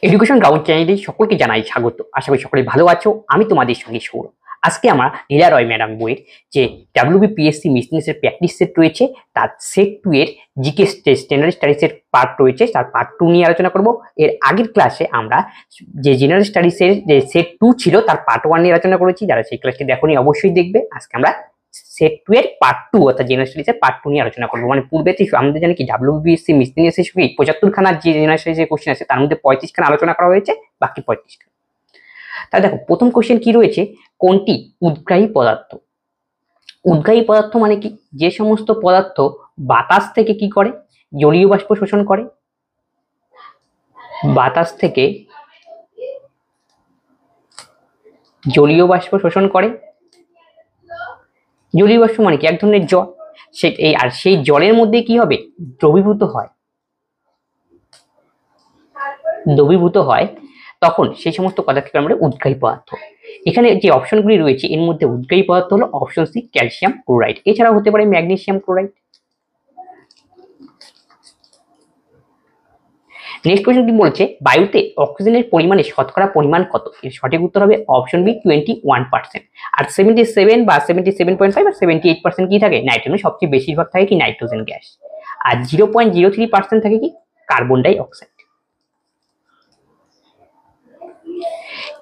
Education ground চ্যানেলে সকলকে জানাই স্বাগত। আশা করি সকলে ভালো আছো। আমি তোমাদের সঙ্গে সৌরভ। আজকে আমরা লীলা রয় ম্যাডাম বইয়ের যে WBPSC মিসলিনিয়াসের প্র্যাকটিস সেট রয়েছে তার সেট 2 এর জিকে জেনারেল স্টাডিজের পার্ট রয়েছে, তার পার্ট 2 নিয়ে আলোচনা করব। এর আগের ক্লাসে আমরা যে জেনারেল স্টাডিজের যে সেট 2 ছিল তার পার্ট 1 নিয়ে আলোচনা করেছি। যারা সেই ক্লাসটি দেখোনি অবশ্যই দেখবে। আজকে আমরা সেট 2 এর পার্ট 2 অর্থাৎ জেনারেল স্টাডিজের পার্ট 2 নিয়ে আলোচনা করব। মানে পূর্বে থেকে আমাদের জানি কি WBPSC মিসলিনিয়াসের 75 খানা যে জেনারেল স্টাডিজের কোশ্চেন আছে তার মধ্যে 35 খানা আলোচনা করা হয়েছে, বাকি 35 খানা। তাহলে দেখো প্রথম কোশ্চেন কি রয়েছে, কোনটি উদ্গ্রাহী পদার্থ? উদ্গ্রাহী পদার্থ মানে কি? যে সমস্ত পদার্থ বাতাস থেকে কি করে, জলীয় বাষ্প শোষণ করে। বাতাস থেকে জলীয় বাষ্প শোষণ করে। জলীয় বাষ্প মানে কি? এক ধরনের জল। আর সেই জলের মধ্যে কি হবে, দ্রবীভূত হয়। দ্রবীভূত হয় তখন সেই সমস্ত পদার্থকে আমরা উদ্গ্রাহী পদার্থ। এখানে যে অপশনগুলি রয়েছে এর মধ্যে উদ্গ্রাহী পদার্থ হলো অপশন সি ক্যালসিয়াম ক্লোরাইড, এছাড়াও হতে পারে ম্যাগনেসিয়াম ক্লোরাইড। নেক্সট কোশ্চেন কি বলছে, বায়ুতে অক্সিজেনের পরিমাণে শতকরা পরিমাণ কত? এর সঠিক উত্তর হবে অপশন বি 21%। আর 77 বা 77.5 বা 78% কি থাকে? নাইট্রোজেন। সবচেয়ে বেশিরভাগ থাকে কি নাইট্রোজেন গ্যাস। আর 0.03% থাকে কি কার্বন ডাই অক্সাইড।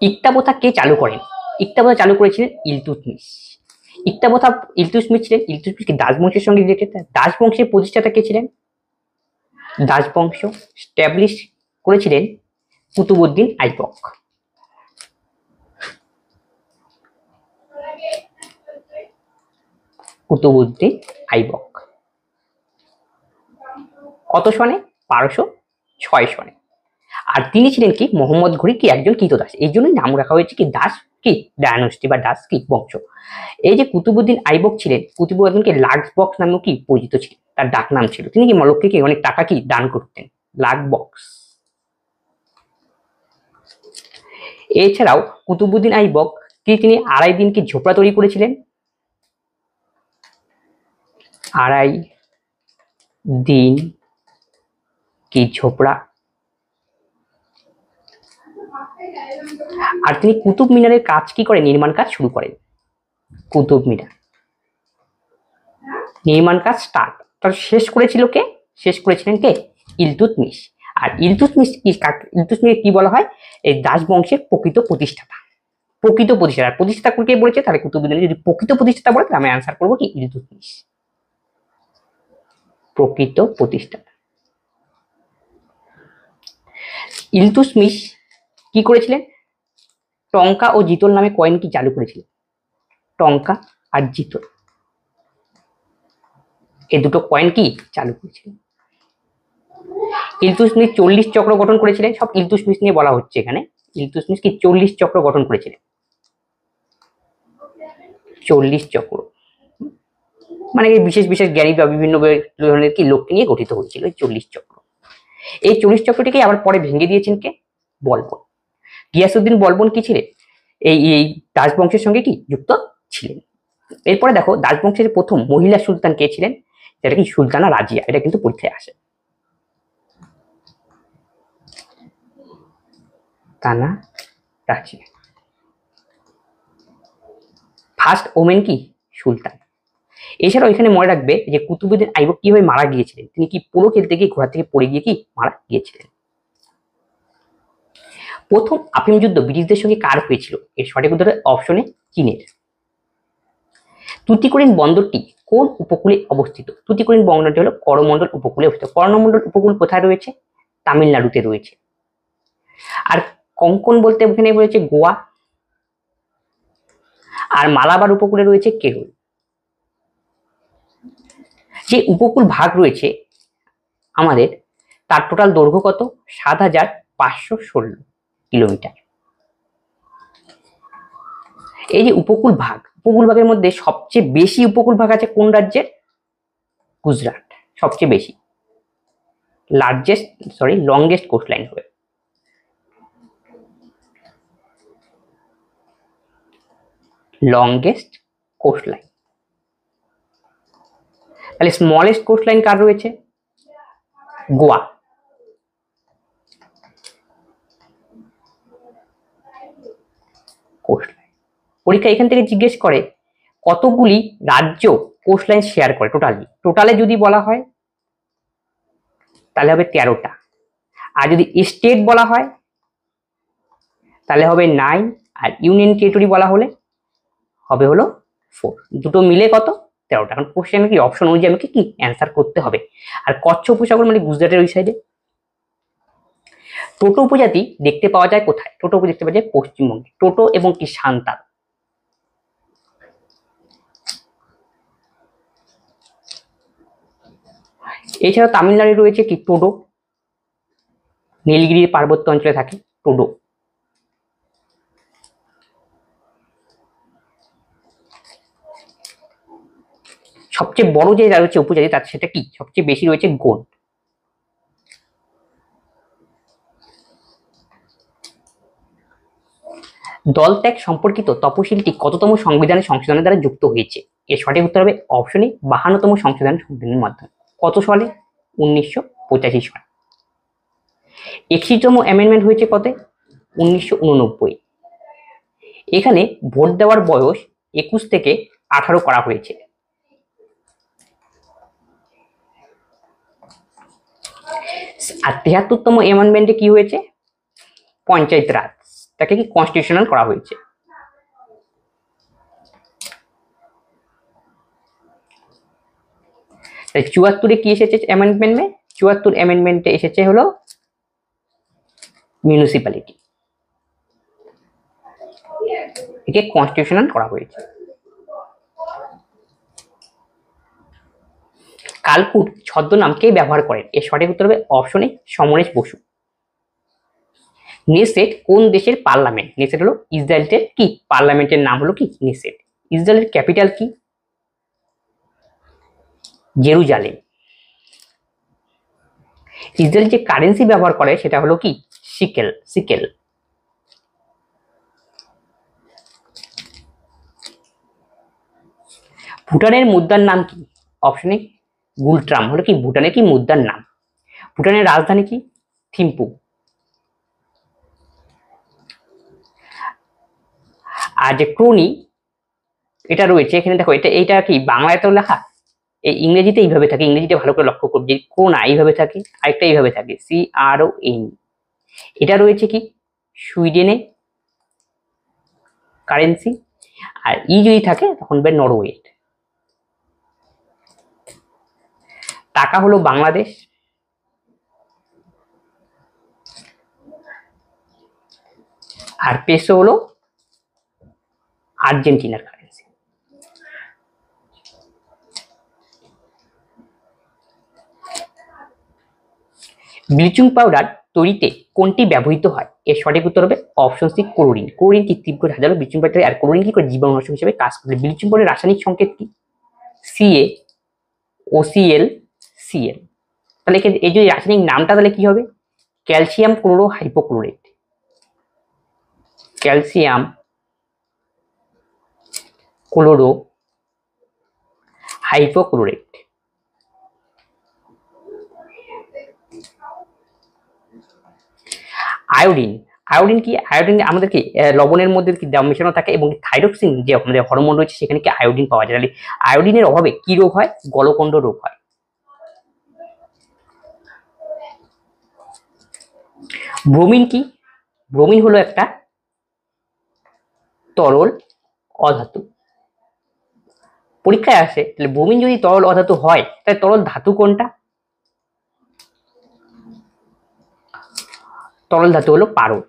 ইকতা প্রথা কে চালু করেন? ইকতা প্রথা চালু করেছিলেন ইলতুৎমিশ। ইকতা প্রথা ইলতুৎমিশ ছিলেন। ইলতুৎমিশ কি দাস বংশের সঙ্গে রিলেটেড। দাস বংশের প্রতিষ্ঠাতা কে ছিলেন? দাস বংশ স্ট্যাবলিশ করেছিলেন কুতুবউদ্দিন আইবক। কুতুবউদ্দিন আইবক কত সনে? 1206 সনে। আর তিনি ছিলেন কি মোহাম্মদ ঘুরি কি একজন কৃতদাস, এই জন্যই নাম রাখা হয়েছে কি দাস কি ডায়নোস্টি বা দাস কি বংশ। এই যে কুতুবউদ্দিন আইবক ছিলেন, কুতুবউদ্দিনকে লাক্স বক্স নামেও কি পরিচিত ছিল, তার ডাক নাম ছিল। তিনি কি মলককে কি অনেক টাকা কি দান করতেন, লাখ বক্স। এছাড়াও কুতুবউদ্দিন আইবক কি তিনি 2.5 দিন কি ঝোপড়া তৈরি করেছিলেন। 2.5 দিন কি ঝোপড়া। আর তিনি কুতুব মিনারের কাজ কি করে, নির্মাণ কাজ শুরু করেন। কুতুব মিনার নির্মাণ কাজ স্টার্ট, তার শেষ করেছিল কে? শেষ করেছিলেন কে? ইলতুৎমিশ। আর ইলতুৎমিশ কি বলা হয়? এই দাস বংশের প্রকৃত প্রতিষ্ঠাতা। প্রকৃত প্রতিষ্ঠাতা, প্রতিষ্ঠাতা কে বলেছে? তাহলে কুতুবউদ্দিন। যদি প্রকৃত প্রতিষ্ঠাতা বলে তাহলে আমি অ্যান্সার করবো কি ইলতুৎমিশ, প্রকৃত প্রতিষ্ঠাতা। ইলতুৎমিশ কি করেছিলেন? টঙ্কা ও জিতল নামে কয়েন কি চালু করেছিলেন। টঙ্কা আর জিতল এই দুটো কয়েন কি চালু করেছিলেন। ইলতুৎমিশ 40 চক্র গঠন করেছিলেন। সব ইলতুৎমিশ নিয়ে বলা হচ্ছে এখানে। ইলতুৎমিশ কি 40 চক্র গঠন করেছিলেন। 40 চক্র মানে বিশেষ বিশেষ জ্ঞানী বা বিভিন্ন ধরনের কি লোককে নিয়ে গঠিত হয়েছিল 40 চক্র। এই 40 চক্রটিকে আবার পরে ভেঙে দিয়েছেন কে? বলবন। গিয়াসউদ্দিন বলবন কি ছিলেন? এই দাস বংশের সঙ্গে কি যুক্ত ছিলেন। এরপরে দেখো দাস বংশের প্রথম মহিলা সুলতান কে ছিলেন? যেটা কি সুলতানা রাজিয়া। এটা কিন্তু পরীক্ষায় আসে। সুলতানা রাজিয়া ফার্স্ট ওমেন কি সুলতান। এছাড়াও এখানে মনে রাখবে যে কুতুবউদ্দিন আইবক কিভাবে মারা গিয়েছিলেন। তিনি কি পোলো খেলতে গিয়ে ঘোড়া থেকে পড়ে গিয়ে কি মারা গিয়েছিলেন। প্রথম আফিম যুদ্ধ ব্রিটিশদের সঙ্গে কার হয়েছিল? এর সঠিক উত্তর অপশনে চীনের। তুতিকোরিন বন্দরটি কোন উপকূলে অবস্থিত? তুতিকোরিন বন্দরটি হলো করমণ্ডল উপকূলে অবস্থিত। করমণ্ডল উপকূল কোথায় রয়েছে? তামিলনাড়ুতে রয়েছে। আর কঙ্কন বলতে ওখানে রয়েছে গোয়া। আর মালাবার উপকূলে রয়েছে কেরল। যে উপকূল ভাগ রয়েছে আমাদের, তার টোটাল দৈর্ঘ্য কত? 7516 কিলোমিটার। এই যে উপকূল ভাগের মধ্যে সবচেয়ে বেশি উপকূল ভাগ আছে কোন রাজ্যের? গুজরাট সবচেয়ে বেশি। লংগেস্ট কোস্টলাইন হবে। Longest coastline. তাহলে স্মলেস্ট কোস্টলাইন কার রয়েছে? গোয়া। কোস্টলাইন। পরীক্ষা এখান থেকে জিজ্ঞেস করে কতগুলি রাজ্য কোস্টলাইন শেয়ার করে টোটালে যদি বলা হয় তাহলে হবে 13টা, আর যদি স্টেট বলা হয় তাহলে হবে 9, আর ইউনিয়ন টেরিটরি বলা হলে হবে হলো 4। দুটো মিলে কত? 13টা। এখন কোশ্চেন কি অপশন অনুযায়ী আমাকে কি অ্যান্সার করতে হবে। আর কচ্ছ উপসাগর মানে গুজরাটের ওই সাইডে। টোটো উপজাতি দেখতে পাওয়া যায় কোথায়? টোটো দেখতে পাওয়া যায় পশ্চিমবঙ্গে। টোটো এবং কি সাঁওতাল। এছাড়া তামিলনাড়ু রয়েছে কি টোডো, নীলগিরির পার্বত্য অঞ্চলে থাকে টোডো। সবচেয়ে বড় যে রয়েছে উপজাতি তার সেটা কি সবচেয়ে বেশি রয়েছে গোন্ড। দল ত্যাগ সম্পর্কিত তপশিলটি কততম সংবিধানের সংশোধনের দ্বারা যুক্ত হয়েছে? এর সঠিক উত্তর হবে অপশনে 52তম সংশোধনের মাধ্যমে। কত সালে? 1985 সালে। 61তম অ্যামেন্ডমেন্ট হয়েছে কতে? 1989। এখানে ভোট দেওয়ার বয়স 21 থেকে 18 করা হয়েছে। আর 73তম অ্যামেন্ডমেন্টে কি হয়েছে? পঞ্চায়েত রাজ, তাকে কি কনস্টিটিউশনাল করা হয়েছে। তাই 74-এ কি এসেছে অ্যামেন্ডমেন্টে? 74 অ্যামেন্ডমেন্টে এসেছে হলো মিউনিসিপ্যালিটি, একে কনস্টিটিউশনাল করা হয়েছে। কালকুট ছদ্মনাম কে ব্যবহার করেন? এর সঠিক উত্তর হবে অপশনে সমরেশ বসু। নেসেট কোন দেশের পার্লামেন্ট? নেসেট হলো ইসরায়েলের কি পার্লামেন্টের নাম হলো কি নেসেট। ইসরায়েলের ক্যাপিটাল কি? জেরুজালেম। ইসরায়েল যে কারেন্সি ব্যবহার করে সেটা হলো কি সিকেল। ভুটানের মুদ্রার নাম কি? অপশনে গুলট্রাম হলো কি ভুটানের কি মুদ্রার নাম। ভুটানের রাজধানী কি? থিম্পু। আর যে ক্রোনি এটা রয়েছে এখানে দেখো, এইটা কি বাংলায় তো লেখা, এই ইংরেজিতে এইভাবে থাকে। ইংরেজিতে ভালো করে লক্ষ্য করবে, ক্রোনা এইভাবে থাকে, আরেকটা এইভাবে থাকে CRON। এটা রয়েছে কি সুইডেনে কারেন্সি, আর যদি থাকে তখন হবে নরওয়ে। টাকা হলো বাংলাদেশ, আর পেসো হলো আর্জেন্টিনার কারেন্সি। ব্লিচিং পাউডার তৈরিতে কোনটি ব্যবহৃত হয়? এর সঠিক উত্তর হবে অপশন সি ক্লোরিন। ক্লোরিন কি তীব্র ঝাঁঝালো ব্লিচিং পাউডার, আর ক্লোরিন কি করে জীবাণুনাশক হিসেবে কাজ করে। ব্লিচিং পাউডারের রাসায়নিক সংকেত কি? CaOCl তাহলে এই যে রাসায়নিক নামটা তাহলে কি হবে? Calcium chloro hypochlorite. Calcium chloro hypochlorite. Iodine কি? আয়োডিন আমাদের কি লবণের মধ্যে কি মেশানো থাকে, এবং থাইরক্সিন যে আমাদের হরমোন রয়েছে সেখানে কি আয়োডিন পাওয়া যায়। তাহলে আয়োডিনের অভাবে কি রোগ হয়? গলকণ্ড রোগ হয়। ব্রোমিন কি? ব্রোমিন হলো একটা তরল অধাতু। পরীক্ষায় আসে তাহলে ব্রোমিন যদি তরল অধাতু হয় তাহলে তরল ধাতু কোনটা? তরল ধাতু হলো পারদ।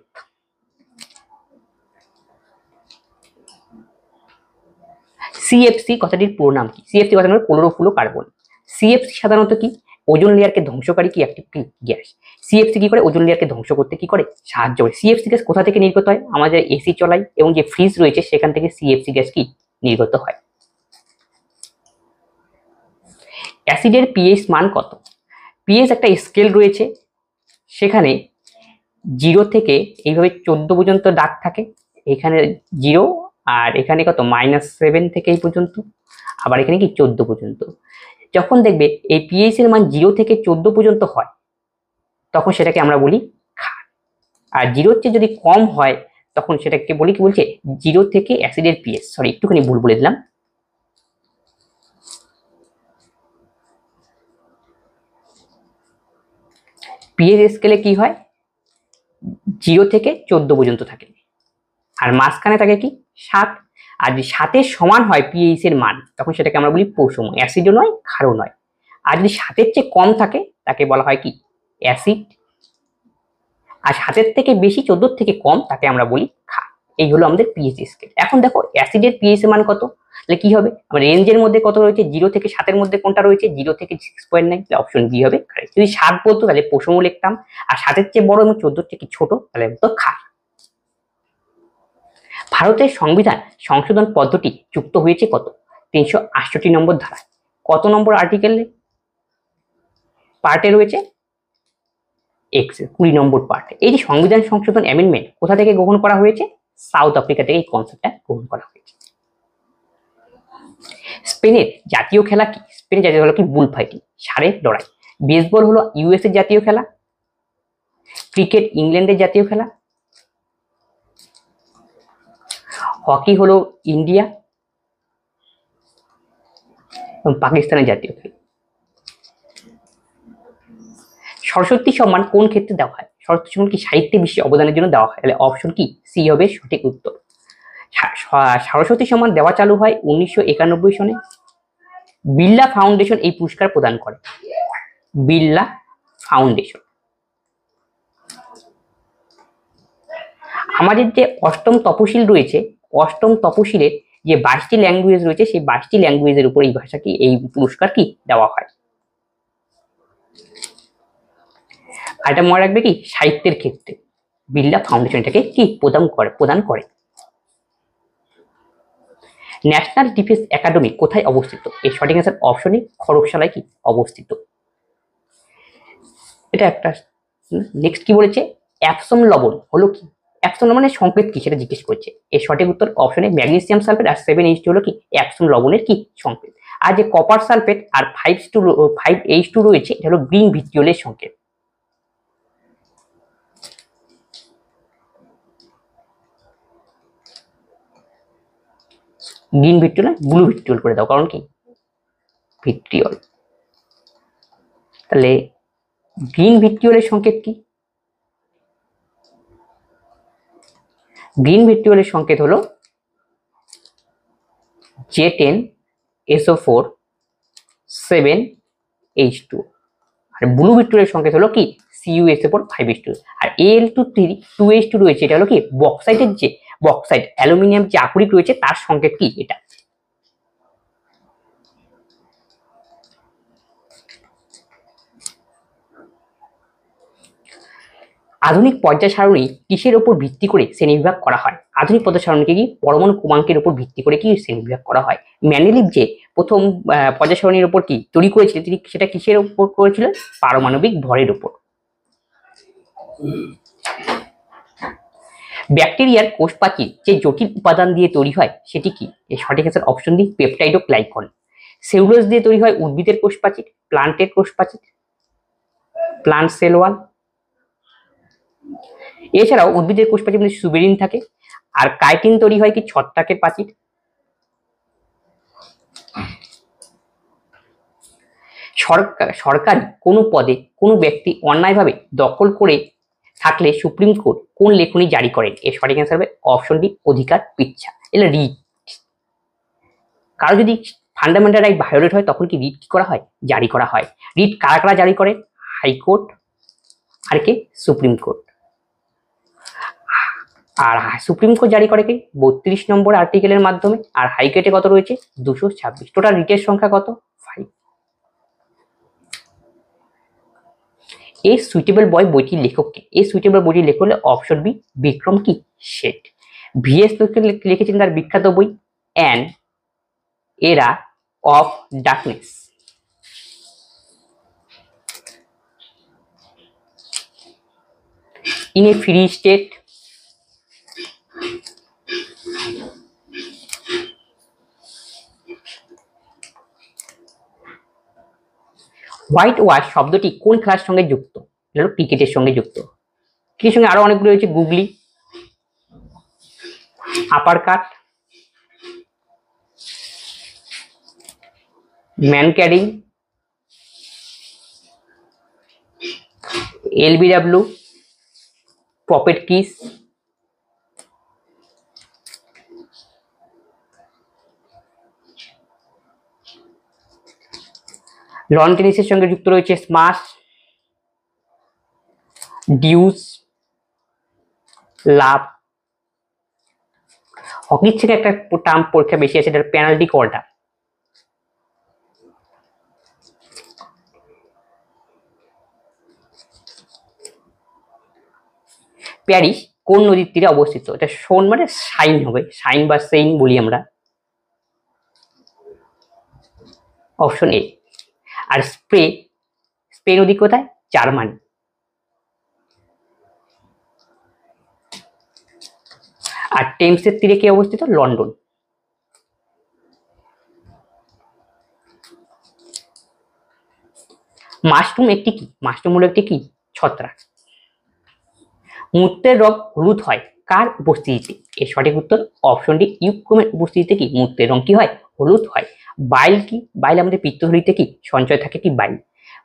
CFC কথাটির পুরো নাম কি? CFC কথা হলো ক্লোরোফ্লুরোকার্বন। CFC সাধারণত কি ওজোন লেয়ারকে ধ্বংসকারী কি একটি গ্যাস। CFC কি করে? ওজোন লেয়ারকে ধ্বংস করতে কি করে? সাহায্য করে। CFC গ্যাস কোথা থেকে নির্গত হয়? আমাদের এসি চলাই এবং যে ফ্রিজ রয়েছে সেখান থেকে CFC গ্যাস কি নির্গত হয়। অ্যাসিডের পিএইচ মান কত? পিএইচ একটা স্কেল রয়েছে, সেখানে 0 থেকে এইভাবে 14 পর্যন্ত দাগ থাকে। এখানে 0, আর এখানে কত -7 থেকে এই পর্যন্ত, আবার এখানে কি 14 পর্যন্ত। যখন দেখবে এই পিএইচ এর মান 0 থেকে 14 পর্যন্ত হয় তখন সেটাকে আমরা বলি ক্ষার। আর 0-র চেয়ে যদি কম হয় তখন সেটাকে বলি কি বলছে 0 থেকে অ্যাসিডের পিএইচ, সরি একটুখানি ভুল বলে দিলাম, পিএইচ স্কেলে কি হয় 0 থেকে 14 পর্যন্ত থাকে, আর মাঝখানে থাকে কি 7। আর যদি 7-এর সমান হয় পিএইচ এর মান তখন সেটাকে আমরা বলি পৌষম, অ্যাসিডও নয় ক্ষারও নয়। আর যদি 7-এর চেয়ে কম থাকে তাকে বলা হয় কি অ্যাসিড, আর 7-এর থেকে বেশি 14 থেকে কম তাকে আমরা বলি ক্ষার। এই হলো আমাদের পিএইচ স্কেল। এখন দেখো অ্যাসিডের পিএইচ এর মান কত, তাহলে কি হবে আমার রেঞ্জের মধ্যে কত রয়েছে 0 থেকে 7-এর মধ্যে কোনটা রয়েছে 0 থেকে 6.9, তাহলে অপশন বি হবে কারেক্ট। যদি 7 বলতো তাহলে পৌষম লিখতাম, আর 7-এর চেয়ে বড় এবং 14-এর থেকে ছোট তাহলে হতো ক্ষার। ভারতের সংবিধান সংশোধন পদ্ধতি যুক্ত হয়েছে কত 368 নম্বর ধারায়, কত নম্বর আর্টিকেলে পার্টে রয়েছে এক্স 20 নম্বর পার্টে। এই যে সংবিধান সংশোধন অ্যামেন্ডমেন্ট কোথা থেকে গ্রহণ করা হয়েছে, সাউথ আফ্রিকা থেকে এই কনসেপ্টটা গ্রহণ করা হয়েছে। স্পেনের জাতীয় খেলা কি, স্পেনের জাতীয় খেলা কি বুল ফাইটিং, ষাঁড়ের লড়াই। বেসবল হলো ইউএস এর জাতীয় খেলা। ক্রিকেট ইংল্যান্ডের জাতীয় খেলা। হকি হলো ইন্ডিয়া এবং পাকিস্তানের জাতীয় খেলা। সরস্বতী সম্মান কোন ক্ষেত্রে দেওয়া হয়, সরস্বতী সম্মান কি সাহিত্যে বিশেষ অবদানের জন্য দেওয়া হয়, তাহলে অপশন কি সি হবে সঠিক উত্তর। সরস্বতী সম্মান দেওয়া চালু হয় 1991 সনে। বিড়লা ফাউন্ডেশন এই পুরস্কার প্রদান করে, বিড়লা ফাউন্ডেশন। আমাদের যে অষ্টম তপশিল রয়েছে, অষ্টম তপশিলের যে 22টি ল্যাঙ্গুয়েজ রয়েছে সেই 22টি ল্যাঙ্গুয়েজের উপর এই ভাষা কি এই পুরস্কার কি দেওয়া হয়। আর এটা মনে রাখবে কি সাহিত্যের ক্ষেত্রে বিড়লা ফাউন্ডেশন এটাকে কি প্রদান করে। ন্যাশনাল ডিফেন্স একাডেমি কোথায় অবস্থিত, এর সঠিক অ্যান্সার অপশনে খড়গশালায় কি অবস্থিত। এটা একটা। নেক্সট কি বলেছে অ্যাপসম লবণ হলো কি, অ্যাপসম লবণের সংকেত কি সেটা জিজ্ঞেস করেছে, এর সঠিক উত্তর অপশনে ম্যাগনেসিয়াম সালফেট আর 7H2 হলো কি অ্যাপসম লবণের কি সংকেত। আর যে কপার সালফেট আর 5H2 রয়েছে এটা হলো গ্রিন ভিট্রিওলের সংকেত। গ্রিন ভিট্রিওল না ব্লু ভিট্রিওল করে দাও, কারণ কি ভিট্রিওল। তাহলে গ্রিন ভিট্রিওলের সংকেত কি, গ্রিন ভিট্রিওলের সংকেত হলো J10SO4 7H2, আর ব্লু ভিট্রিওলের সংকেত হলো কি CuSO4 5H2, আর Al2 2H2 রয়েছে এটা হলো কি বক্সাইটের যে বক্সাইট অ্যালুমিনিয়াম যে আকরিক রয়েছে তার সংকেত কি এটা। আধুনিক পর্যায় সারণী কিসের উপর ভিত্তি করে শ্রেণীবিভাগ করা হয়, আধুনিক পর্যায় সারণীকে কি পরমাণু ক্রমাঙ্কের উপর ভিত্তি করে কি শ্রেণীবিভাগ করা হয়। মেন্ডেলিভ যে প্রথম পর্যায় সারণীর উপর কি তৈরি করেছিলেন তিনি সেটা কিসের উপর করেছিলেন, পারমাণবিক ভরের উপর। ব্যাকটেরিয়ার কোষ প্রাচীর যে জটিল উপাদান দিয়ে তৈরি হয় সেটি কি, এর সঠিক অ্যান্সার অপশন ডি পেপটাইড ও গ্লাইকন। সেলুলোজ দিয়ে তৈরি হয় উদ্ভিদের কোষ প্রাচীর, প্লান্টের কোষ প্রাচীর, প্লান্ট সেল ওয়াল। এছাড়াও উদ্ভিদের কোষ প্রাচীর মধ্যে সুবেরিন থাকে, আর কাইটিন তৈরি হয় কি ছত্রাকের প্রাচীর। সরকারি কোনো পদে কোনো ব্যক্তি অন্যায়ভাবে দখল করে থাকলে সুপ্রিম কোর্ট কোন লেখনী জারি করেন, এর সঠিক অ্যান্সার হবে অপশন ডি অধিকার পিচ্ছা, এটা রিট। কারো যদি ফান্ডামেন্টাল রাইট ভায়োলেট হয় তখন কি রিট কি করা হয় জারি করা হয়। রিট কারা কারা জারি করে, হাইকোর্ট আর কি সুপ্রিম কোর্ট। আর সুপ্রিম কোর্ট জারি করে কি 32 নম্বর আর্টিকেলের মাধ্যমে, আর হাইকোর্টে কত রয়েছে 226। টোটাল রিটের সংখ্যা কত 5। এই সুইটেবল বয় বইটির লেখককে, এই সুইটেবল বইটির লেখক হলো অপশন বি বিক্রম কি শেঠ। ভিএস লিখেছেন তার বিখ্যাত বই অ্যান এরা of darkness. In a free state, white wash শব্দটি কোন খেলার সঙ্গে যুক্ত, এটা হলো ক্রিকেটের সঙ্গে যুক্ত। ক্রিকেটের সঙ্গে আরো অনেকগুলো রয়েছে googly, upper cut, man carrying, LBW, pocket kiss, lawn টেনিসের সঙ্গে যুক্ত রয়েছে স্মাশ, ডিউস, লাভ। হকির থেকে একটা টার্ম পরীক্ষা বেশি আছে, এটা পেনাল্টি কর্নার। প্যারিস কোন নদীর তীরে অবস্থিত? এটা সোন মানে সাইন হবে, সাইন বা সেইন বলি আমরা। Option A. আর স্পে নদী কোথায়? জার্মানি। আর টেমসের তীরে কি অবস্থিত? লন্ডন। মাশরুম একটি কি? মাশরুম হলো একটি কি? ছত্রাক। মূত্রের রং হলুদ হয় কার উপস্থিতিতে? এর সঠিক উত্তর অপশন ডি, ইউক্রোমের উপস্থিতিতে কি মূত্রের রং কি হয়? হলুদ হয়। বাইল কি? বাইল আমাদের পিত্তথলিতে কি সঞ্চয় থাকে কি? বাইল।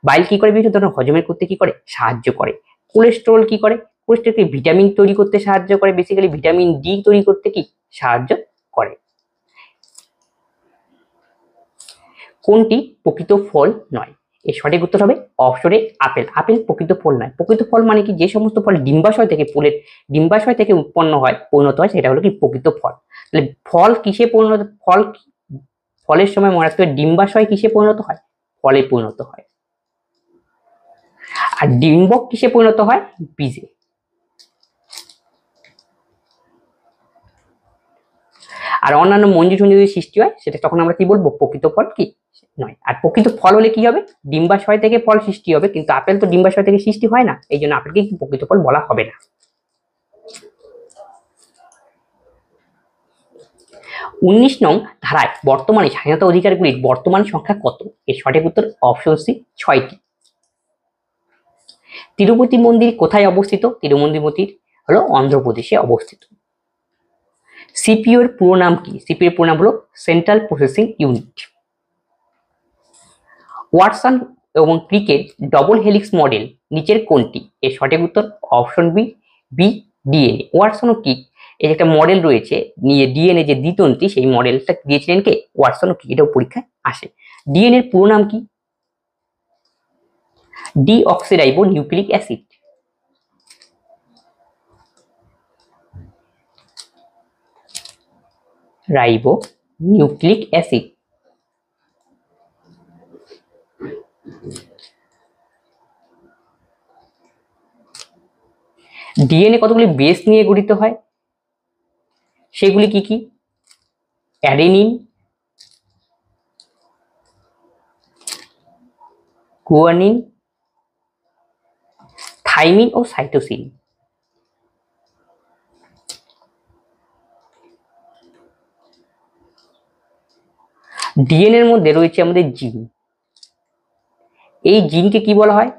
বাইল কি করে? বিভিন্ন ধরনের হজমের করতে কি করে? সাহায্য করে। কোলেস্টেরল কি করে? কোলেস্টেরলকে ভিটামিন তৈরি করতে সাহায্য করে, বেসিক্যালি ভিটামিন ডি তৈরি করতে কি সাহায্য করে। কোনটি প্রকৃত ফল নয়? এর সঠিক উত্তর হবে অপশনে আপেল। আপেল প্রকৃত ফল নয়। প্রকৃত ফল মানে কি? যে সমস্ত ফল ডিম্বাশয় থেকে, ফুলের ডিম্বাশয় থেকে উৎপন্ন হয়, পরিণত হয়, সেটা হলো কি প্রকৃত ফল। তাহলে ফল কিসে পরিণত? ফলের সময় মনে রাখতে হবে ডিম্বাশয় কিসে পরিণত হয়? ফলে পরিণত হয়। আর ডিম্বক কিসে পরিণত হয়? বীজে। আর অন্যান্য মঞ্জু সঞ্জু যদি সৃষ্টি হয়, সেটা তখন আমরা কি বলবো? প্রকৃত ফল কি নয়। আর প্রকৃত ফল হলে কি হবে? ডিম্বাশয় থেকে ফল সৃষ্টি হবে, কিন্তু আপেল তো ডিম্বাশয় থেকে সৃষ্টি হয় না, এই জন্য আপেলকে প্রকৃত ফল বলা হবে না। 19 নং ধারায় বর্তমানে স্বাধীনতা অধিকারগুলির বর্তমান সংখ্যা কত? এর সঠিক উত্তর অপশন সি, 6টি। তিরুপতি মন্দির কোথায় অবস্থিত? তিরুপতি মন্দির হলো অন্ধ্রপ্রদেশে অবস্থিত। সিপিইউ এর পুরো নাম কি? সিপিইউ এর পুরো নাম হলো সেন্ট্রাল প্রসেসিং ইউনিট। ওয়াটসন এবং ক্রিকের ডবল হেলিক্স মডেল নিচের কোনটি? এর সঠিক উত্তর অপশন বি, ডিএনএ। ওয়াটসন ও ক্রিক এর একটা মডেল রয়েছে, নিয়ে ডিএনএ যে দ্বিতন্ত্রী, সেই মডেলটা দিয়েছিলেন কে? ওয়াটসন ও ক্রিক। এটাও পরীক্ষায় আসে। ডিএনএ এর পুরো নাম কি? Deoxyribo nucleic acid. Ribo nucleic acid. DNA কতগুলি বেস নিয়ে গঠিত হয়? সেগুলি কি কি? অ্যাডেনিন, গুয়ানিন, থাইমিন ও সাইটোসিন। ডিএনএ এর মধ্যে রয়েছে আমাদের জিন। এই জিনকে কি বলা হয়?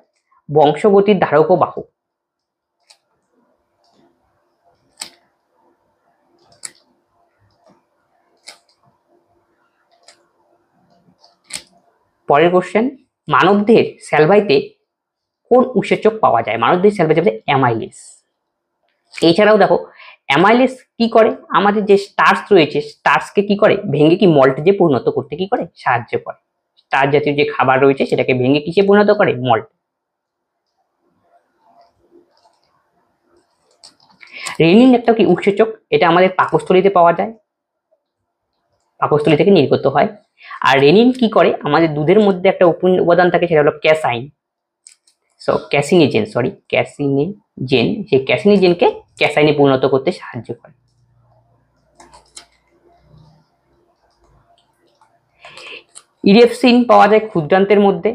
বংশগতির ধারক ও বাহক। পরের কোশ্চেন, মানবদেহের স্যালভাইতে কোন উৎসেচক পাওয়া যায়? মানবদেহের স্যালভাইতে অ্যামাইলেজ। এছাড়াও দেখো অ্যামাইলেজ কি করে? আমাদের যে স্টার্চ রয়েছে, স্টার্চকে কি করে? ভেঙে কি মল্টে পরিণত করতে কি করে? সাহায্য করে। স্টার্চ জাতীয় যে খাবার রয়েছে সেটাকে ভেঙে কিসে পরিণত করে? মল্ট। রেনিন একটা কি উৎসেচক? এটা আমাদের পাকস্থলীতে পাওয়া যায়, পাকস্থলী থেকে নির্গত হয়। আর রেনিন কি করে? আমাদের দুধের মধ্যে একটা উপাদান থাকে, সেটা হলো ক্যাসাইন। ক্যাসিনিজেন, সেই ক্যাসিনিজেনকে ক্যাসাইনে পরিণত করতে সাহায্য করে। ইরেপসিন পাওয়া যায় ক্ষুদ্রান্তের মধ্যে।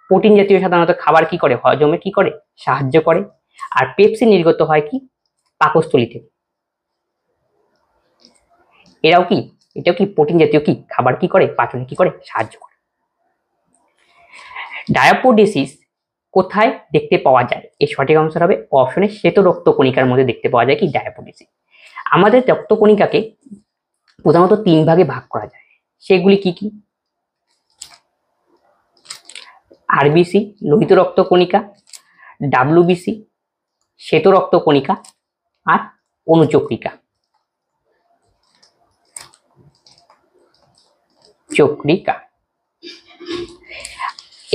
প্রোটিন জাতীয় সাধারণত খাবার কি করে? হজমে কি করে? সাহায্য করে। আর পেপসিন নির্গত হয় কি? পাকস্থলী থেকে। এটাও কি প্রোটিন জাতীয় কি খাবার কি করে? পাচনে কি করে? সাহায্য করে। ডায়াপোডেসিস কোথায় দেখতে পাওয়া যায়? এর সঠিক আনসার হবে অপশনে শ্বেত রক্ত কণিকার মধ্যে দেখতে পাওয়া যায় কি? ডায়াপোডেসিস। আমাদের রক্তকণিকাকে প্রধানত 3 ভাগে ভাগ করা যায়, সেগুলি কি কি? আরবিসি লোহিত রক্তকণিকা, ডাব্লিউবিসি শ্বেত রক্তকণিকা আর অনুচক্রিকা। চক্রিকা।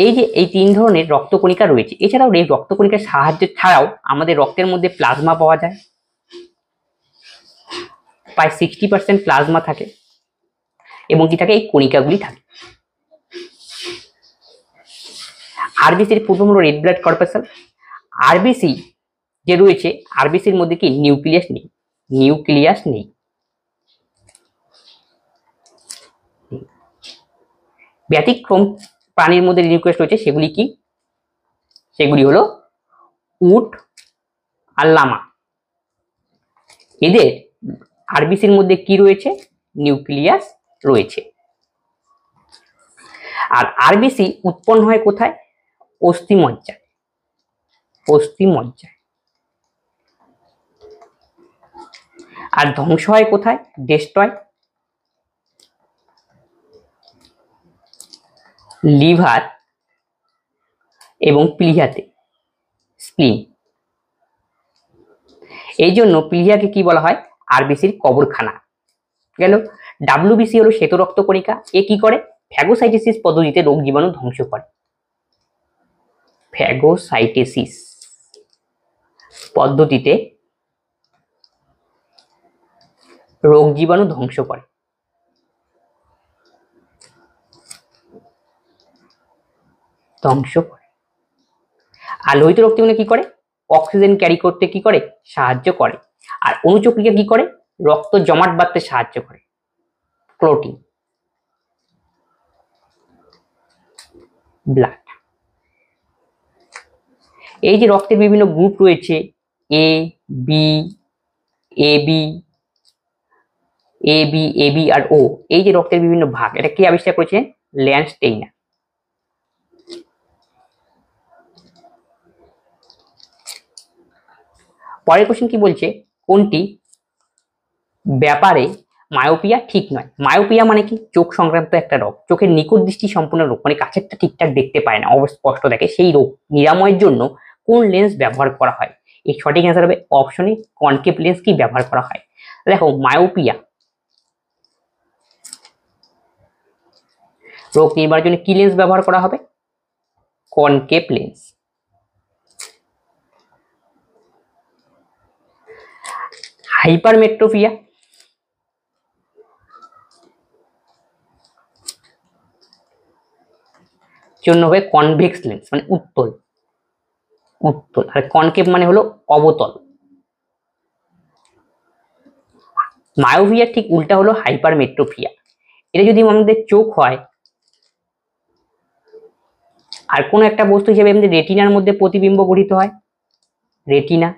এই যে এই 3 ধরনের রক্তকণিকা রয়েছে, এছাড়াও এই রক্তকণিকার সাহায্য ছাড়াও আমাদের রক্তের মধ্যে প্লাজমা পাওয়া যায়, প্রায় 60% প্লাজমা থাকে এবং কি থাকে, এই কণিকাগুলি থাকে। আরবিসির পূর্ব হলো রেড ব্লাড কর্পাসেল। আরবিসি যে রয়েছে, আরবিসির মধ্যে কি নিউক্লিয়াস নেই। ব্যতিক্রম প্রাণীর মধ্যে নিউক্লিয়াস রয়েছে, সেগুলি কি? সেগুলি হলো উট আর লামা। এদের আরবিসির মধ্যে কি রয়েছে? নিউক্লিয়াস রয়েছে। আর আরবিসি উৎপন্ন হয় কোথায়? অস্থিমজ্জায়। আর ধ্বংস হয় কোথায়? ডেস্ট্রয়। লিভার এবং প্লিহাতে, স্প্লিন। এই জন্য প্লিহাকে কি বলা হয়? আরবিসির কবরখানা। গেল। ডাব্লিউবিসি হলো শ্বেত রক্তকণিকা। এ কি করে? ফ্যাগোসাইটোসিস পদ্ধতিতে রোগ জীবাণু ধ্বংস করে। ফ্যাগোসাইটোসিস পদ্ধতিতে রোগ জীবাণু ধ্বংস করে। আর লোহিত রক্তকণিকা কি করে? অক্সিজেন ক্যারি করতে কি করে? সাহায্য করে। আর অনুচক্রিকা কি করে? রক্ত জমাট বাঁধতে সাহায্য করে, ক্লটিং। ব্লাড। এই যে রক্তের বিভিন্ন গ্রুপ রয়েছে, এ বি আর ও, এই যে রক্তের বিভিন্ন ভাগ, এটা কে আবিষ্কার করেছে? ল্যান্ডস্টেইনার। পরের কোশ্চেন কি বলছে? কোনটি ব্যাপারে মায়োপিয়া ঠিক নয়? মায়োপিয়া মানে কি? চোখ সংক্রান্ত একটা রোগ, চোখের নিকট দৃষ্টি সম্পূর্ণ রোগ, মানে কাছেরটা ঠিকঠাক দেখতে পায় না, অস্পষ্ট দেখে, সেই রোগ নিরাময়ের জন্য কোন লেন্স ব্যবহার করা হয়? এই সঠিক অ্যান্সার হবে অপশনে কনকেভ লেন্স কি ব্যবহার করা হয়। দেখো, মায়োপিয়া রোগ নির্বাচনের জন্য কি লেন্স ব্যবহার করা হবে? Concave lens. হাইপারমেট্রোপিয়া জন্য হবে কনভেক্স লেন্স, মানে উত্তল। আর কনকেভ মানে হলো অবতল। মায়োপিয়া ঠিক উল্টা হলো হাইপারমেট্রোপিয়া। এটা যদি আমাদের চোখ হয় আর কোনো একটা বস্তু হিসেবে আমাদের রেটিনার মধ্যে প্রতিবিম্ব গঠিত হয়, রেটিনা।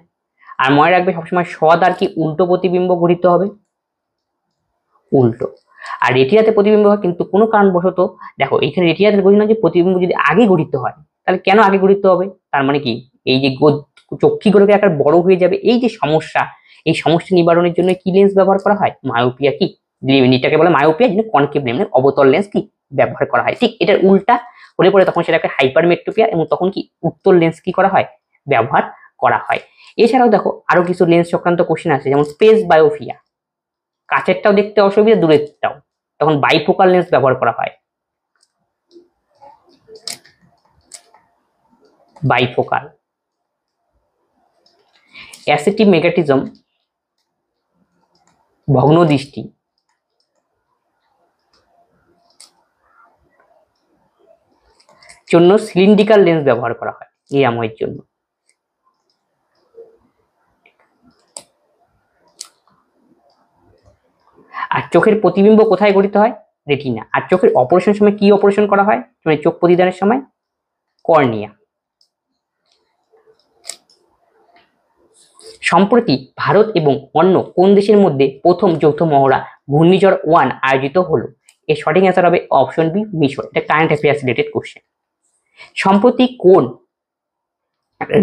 আর মনে রাখবে সবসময় সৎ আর কি উল্টো প্রতিবিম্ব গঠিত হবে, উল্টো। আর রেটিনাতে প্রতিবিম্ব হয়, কিন্তু কোনো কারণবশত দেখো এখানে রেটিনাতে গঠিত যে প্রতিবিম্ব যদি আগে গঠিত হয়, তাহলে কেন আগে গঠিত হবে? তার মানে কি, এই যে চক্ষিগোলকের আকার বড় হয়ে যাবে, এই যে সমস্যা, এই সমস্যা নিবারণের জন্য কি লেন্স ব্যবহার করা হয়? মায়োপিয়া কি এটাকে বলে মায়োপিয়া, যেটা কনকেভ লেন্স, অবতল লেন্স কি ব্যবহার করা হয়। ঠিক এটার উল্টা হলে পরে তখন সেটাকে হাইপারমেট্রোপিয়া, এবং তখন কি উত্তল লেন্স কি করা হয়? ব্যবহার করা হয়। এছাড়াও দেখো আরো কিছু লেন্স সংক্রান্ত কোশ্চেন আছে, যেমন স্পেস বায়োপিয়া, কাছেরটাও দেখতে অসুবিধা, দূরেরটাও, তখন বাইফোকাল লেন্স ব্যবহার করা হয়। বাইফোকাল। অ্যাসিটিমেগাটিজম ভগ্ন দৃষ্টি, জন্য সিলিন্ড্রিক্যাল লেন্স ব্যবহার করা হয় নিরাময়ের জন্য। আর চোখের প্রতিবিম্ব কোথায় গঠিত হয়? রেটিনা। আর চোখের অপারেশনের সময় কি অপারেশন করা হয়? মানে চোখ প্রতিদানের সময় কর্নিয়া। সম্প্রতি ভারত এবং অন্য কোন দেশের মধ্যে প্রথম যৌথ মহড়া ঘূর্ণিঝড় 1 আয়োজিত হলো? এর সঠিক অ্যান্সার হবে অপশন বি, মিশর। এটা কারেন্ট অ্যাফেয়ার্স রিলেটেড কোশ্চেন। সম্প্রতি কোন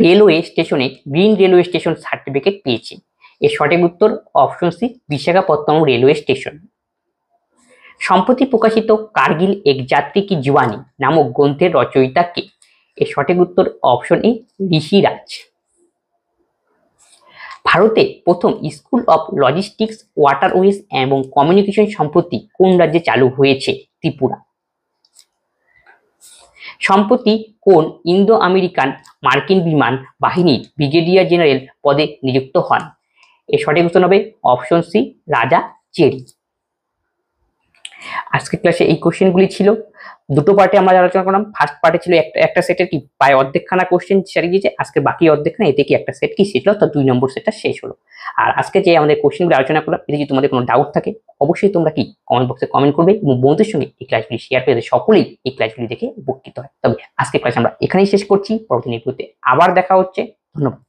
রেলওয়ে স্টেশনে গ্রিন রেলওয়ে স্টেশন সার্টিফিকেট পেয়েছে? এর সঠিক উত্তর option C Visakhapatnam railway station. সম্প্রতি প্রকাশিত কার্গিল এক যাত্রী কি জীবানী নামক গ্রন্থের রচয়িতা কে? এর সঠিক উত্তর অপশন এ ঋষিরাজ। ভারতে প্রথম স্কুল অফ লজিস্টিক্স, ওয়াটারওয়েজ এবং কমিউনিকেশন সম্প্রতি কোন রাজ্যে চালু হয়েছে? ত্রিপুরা। সম্প্রতি কোন ইন্দো আমেরিকান মার্কিন বিমান বাহিনীর ব্রিগেডিয়ার জেনারেল পদে নিযুক্ত হন? এর সঠিক উত্তর হবে অপশন সি রাজা চেরি। আজকের ক্লাসে এই কোশ্চেনগুলি ছিল, দুটো পার্টে আমরা আলোচনা করলাম। ফার্স্ট পার্টে ছিল একটা সেটের কি প্রায় অর্ধেকখানা কোশ্চেন সেরে গিয়েছে, আজকে বাকি অর্ধেকখানা এতে কি একটা সেট কি শেষ হলো, তো 2 নম্বর সেটটা শেষ হলো। আর আজকে যে আমাদের কোশ্চেনগুলো আলোচনা করলাম, এতে যদি তোমাদের কোনো ডাউট থাকে অবশ্যই তোমরা কি কমেন্ট বক্সে কমেন্ট করবে এবং বন্ধুদের সঙ্গে এই ক্লাসগুলি শেয়ার করে সকলেই এই ক্লাসগুলি দেখে উপকৃত হয়। তবে আজকের ক্লাস আমরা এখানেই শেষ করছি, পরবর্তী ভিডিওতে আবার দেখা হচ্ছে। ধন্যবাদ।